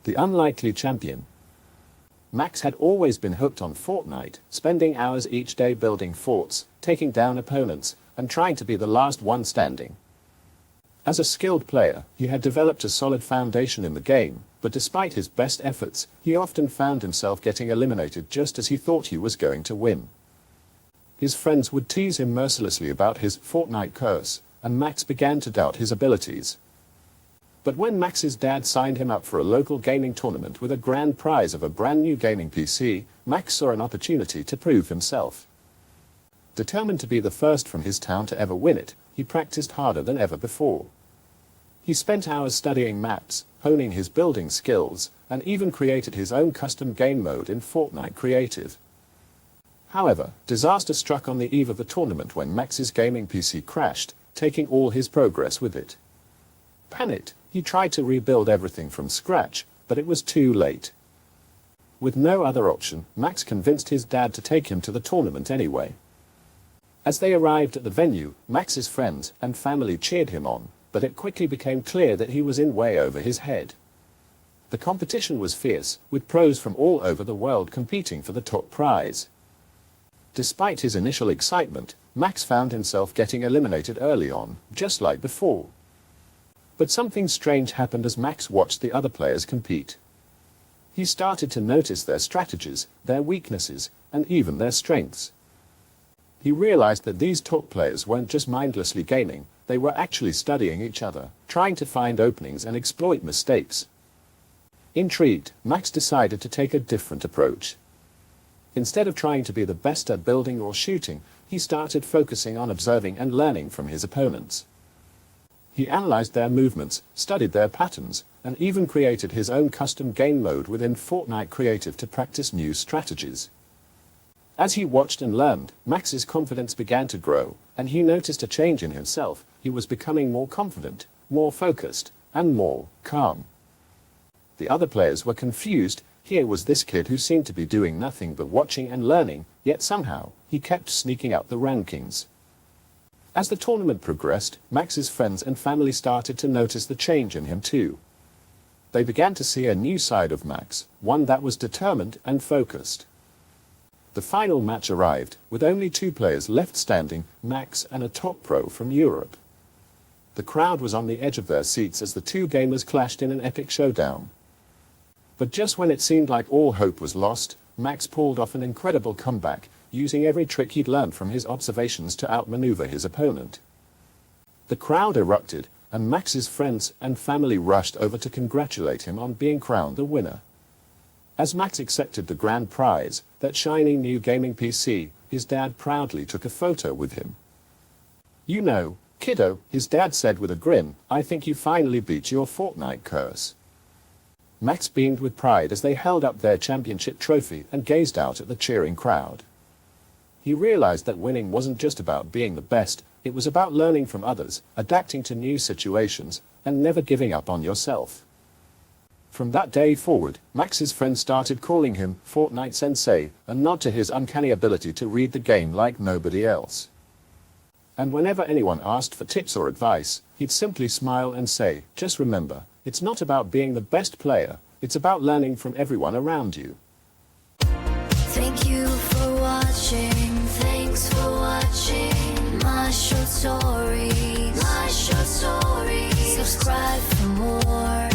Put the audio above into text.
The unlikely champion. Max had always been hooked on Fortnite, spending hours each day building forts, taking down opponents, and trying to be the last one standing. As a skilled player, he had developed a solid foundation in the game, but despite his best efforts, he often found himself getting eliminated just as he thought he was going to win. His friends would tease him mercilessly about his Fortnite curse, and Max began to doubt his abilities. But when Max's dad signed him up for a local gaming tournament with a grand prize of a brand new gaming PC, Max saw an opportunity to prove himself. Determined to be the first from his town to ever win it, he practiced harder than ever before. He spent hours studying maps, honing his building skills, and even created his own custom game mode in Fortnite Creative. However, disaster struck on the eve of the tournament when Max's gaming PC crashed, taking all his progress with it. Panicked, he tried to rebuild everything from scratch, but it was too late. With no other option, Max convinced his dad to take him to the tournament anyway. As they arrived at the venue, Max's friends and family cheered him on, but it quickly became clear that he was in way over his head. The competition was fierce, with pros from all over the world competing for the top prize. Despite his initial excitement, Max found himself getting eliminated early on, just like before. But something strange happened as Max watched the other players compete. He started to notice their strategies, their weaknesses, and even their strengths. He realized that these top players weren't just mindlessly gaming, they were actually studying each other, trying to find openings and exploit mistakes. Intrigued, Max decided to take a different approach. Instead of trying to be the best at building or shooting, he started focusing on observing and learning from his opponents. He analyzed their movements, studied their patterns, and even created his own custom game mode within Fortnite Creative to practice new strategies. As he watched and learned, Max's confidence began to grow, and he noticed a change in himself. He was becoming more confident, more focused, and more calm. The other players were confused. Here was this kid who seemed to be doing nothing but watching and learning, yet somehow, he kept sneaking up the rankings. As the tournament progressed, Max's friends and family started to notice the change in him too. They began to see a new side of Max, one that was determined and focused. The final match arrived, with only 2 players left standing, Max and a top pro from Europe. The crowd was on the edge of their seats as the 2 gamers clashed in an epic showdown. But just when it seemed like all hope was lost, Max pulled off an incredible comeback, using every trick he'd learned from his observations to outmaneuver his opponent. The crowd erupted, and Max's friends and family rushed over to congratulate him on being crowned the winner. As Max accepted the grand prize, that shiny new gaming PC, his dad proudly took a photo with him. "You know, kiddo," his dad said with a grin, "I think you finally beat your Fortnite curse." Max beamed with pride as they held up their championship trophy and gazed out at the cheering crowd. He realized that winning wasn't just about being the best, it was about learning from others, adapting to new situations, and never giving up on yourself. From that day forward, Max's friends started calling him Fortnite Sensei, a nod to his uncanny ability to read the game like nobody else. And whenever anyone asked for tips or advice, he'd simply smile and say, "Just remember, it's not about being the best player, it's about learning from everyone around you." Thank you for watching. Thanks for watching my short stories. Subscribe for more.